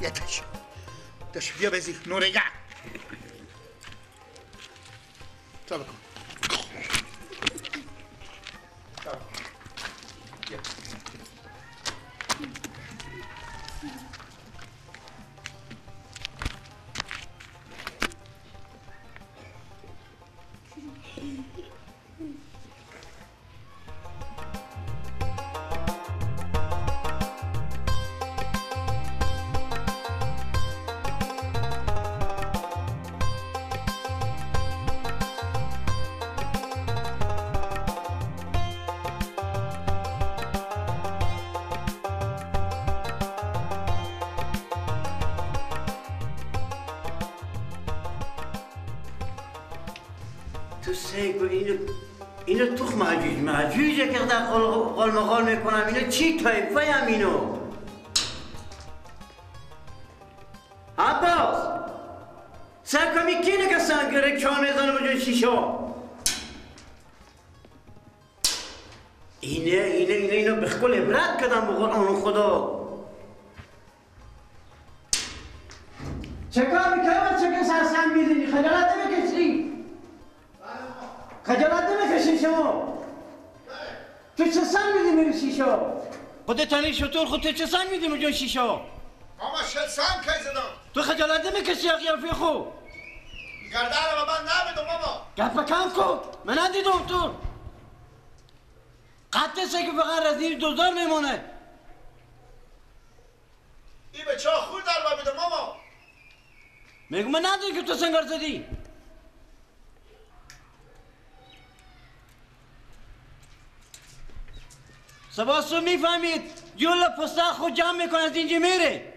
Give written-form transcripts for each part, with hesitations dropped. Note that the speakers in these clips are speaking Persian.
بیا تش بیا بزی نورگا تا بکن بیا تو سیگو اینو تخم معجوجه که در قلمقال میکنم اینو چی طایفه هم اینو عباس سرکمی کی نگه سنگره کان میزنه بجای شیشا اینو بخکل عبرت کردم بقول آن خدا چه کار میکنم چه که سرسنگ میزنی خجالت نمیکشی خجالت نمیکشی شما تو چه سنگ میدی میری شیشا خودت تنی شطور خودت چه سنگ میدی میجون شیشا ماما شل سنگ کی زدم تو خجالت نمیکشی یا قیافی خو گردن رو من نمیدم ماما گپ کم کن من ندیدم تو قطع سه که فقط رزیر دوزار میمونه این به چا خود در بمیدم ماما میگم من ندیدم که تو سنگار زدی سباسو میفهمید جول پسته خود جمع میکنه از اینجا میره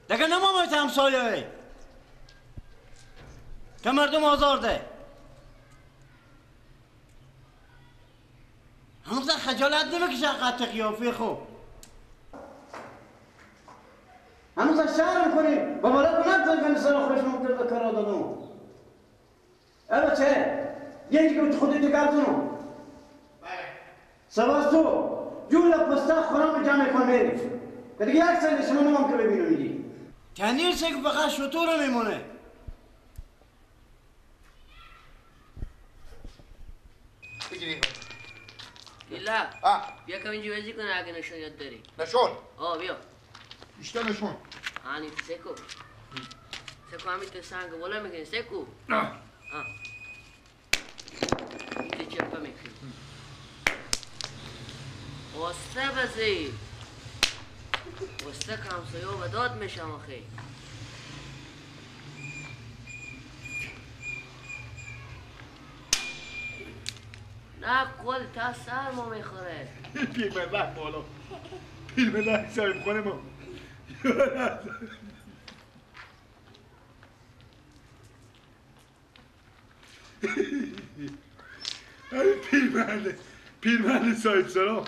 دیگه نمامایت همسایه که مردم آزار ده هنوز خجالت نمیکشه قطع قیافه خوب هنوز شهر میکنیم با بالا کنم زنگانی سر خوش مقدر به کار دادم ایلا چه؟ یکی که خودی تو گردونم سواز تو جول پسته خورم جمع کن میری که دیگه یک سال شما نمام که ببینو میدی کنیر سه که فقط شطور میمونه بگیری لیلا بیا کم اینجا بازی کنه اگه نشون یاد داری نشون بیا بیشتر نشون آنی سکو همین تو سنگ بالا میکنی سکو این تو چپا میکنی واسه بزی واسه کمسایه و داد میشم آخی نه قول تا سر ما میخوره پیرمرد بالا پیرمرد صاحب خونه ما پیرمرد صاحب سلام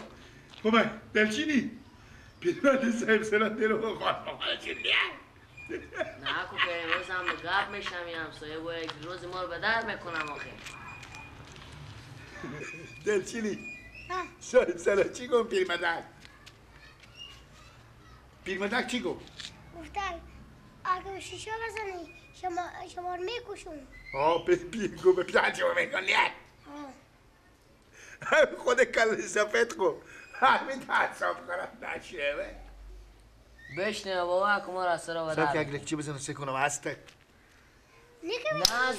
خب دلچینی پیرمرد صاحب سلام دلو خواهد چی بیه نه که امروز هم گپ میشم یه همسایه و یک روز ما رو به در میکنم آخه دلچینی صاحب سلام چی گفت پیرمردک پیرمردک چی گفت گفتن اگه به شیشه بزنی شما رو میکشون گفت به پیرمرد شما میکنی خود کل سفید خب همین تصاب کنم نشیوه بشنه بابا که ما را سرا بدر که اگه چی بزنم سه کنم هسته نه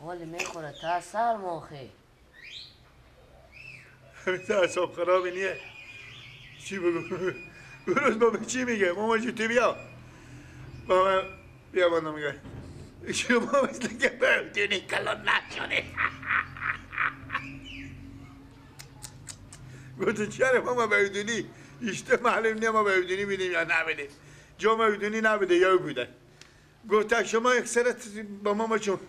ولی میخوره تا سر موخی همین تصاب خرابی نیه چی بگو بروز بابا چی میگه ماما جو تو بیا ماما بیا باندم میگه شما مثل که بردونی کلان نشونه گفت چرا ماما بردونی اشته معلوم نیه ما بردونی میدیم یا نمیدیم جا بردونی نبوده یا بوده گفت شما اکثرت با ماما چون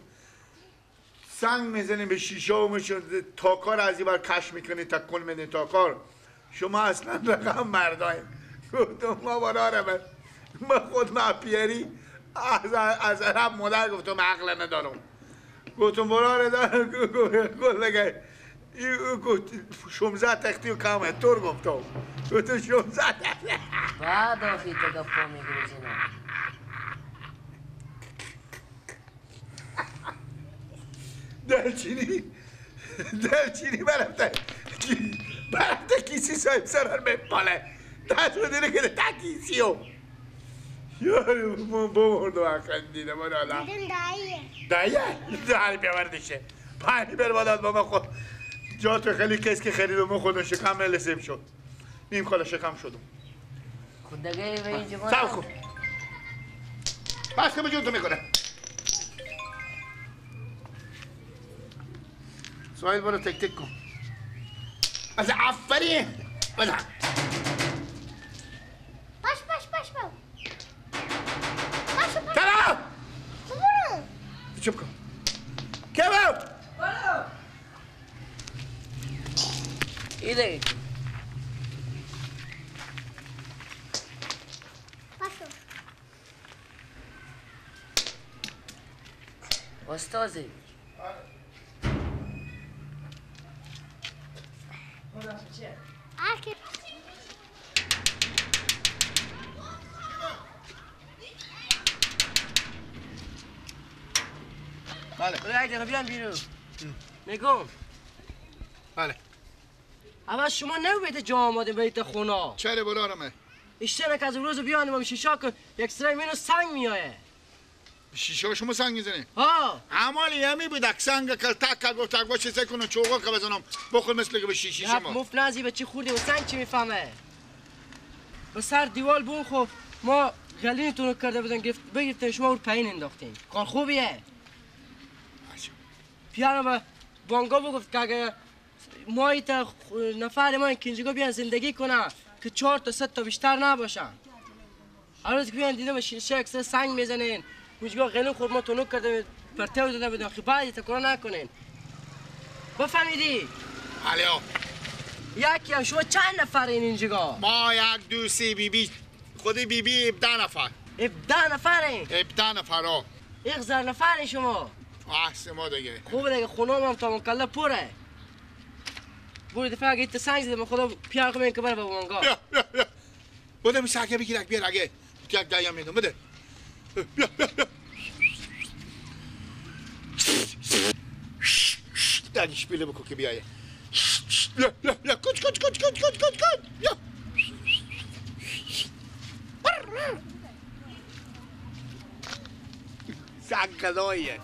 سنگ میزنیم به شیشه و میشون تاکار از این بار کش میکنی تکن میدین تاکار شما اصلا رقم مردایم گفتم ما براره من خود مپیری از عرب مادر گفتم عقل ندارم گفتم براره دارم گفت لگه گفت 16 تختی و کامه طور گفتم گفتم 16 تختی بعد آخی تو گفت میگروزی نه دلچینی برفته کیسی صاحب سرار بپاله دست رو دیره که تا کیسیو یاری بمردم اخندیده من حالا دیدم داییه دایه داری بیاوردشه پانی بر باداد با من خود جا تو خیلی کس که خریدم من خودم شکم لسیم شد نیم خدا شکم شدم خودگه به اینجا سب کن بس که به جون تو میکنه سوال برو تک تک کن از افرین بزن باش بابا باش کباب برو چوب کن کباب ایده باشو استازی آکی بله برای یک دقیقه بیان بیرون نگم بله اما شما نباید جا آماده بیت خونه چرا برارمه اشترک از روز بیانیم و شیشا که یک سرای مینو سنگ میایه شیشه شما سنگ میزنه ها عمالی همی بود سنگ کل تک گفت با چیزی کنه چوغا که بزنم بخور مثل که به شیشه یک شما مفت نزی به چی خوردی و سنگ چی میفهمه به سر دیوال بون خب ما غلینتون رو کرده بودن بگیرتن شما رو پایین انداختین کار خوبیه پیانو به بانگا بگفت که اگه مایی تا نفر ما این کنجگاه بیان زندگی کنن که 4 تا 3 تا بیشتر نباشن هر روز که بیان دیدم به شیشه اکسر سنگ میزنین اونجگاه غلین خود ما تونوک کرده پرتو داده بودن خیلی بعدی تکرار نکنین بفهمیدی؟ الو یکی هم شما چند نفرین اینجگاه؟ ما یک دو سی بی بی خودی بی بی 17 نفر 17 نفرین 17 نفر ها یک زر نفرین شما احسن ما دیگه خوبه دیگه خونام هم تا مکلا پره بوری دفعه اگه ایت سنگ زده من خدا پیار کنم این که بره با بانگا بیا بوده می ساکه بگیر بیار اگه یک دایم میدم بده بیا دانش بیله بکو که بیایه بیا کچ بیا سنگ کلایه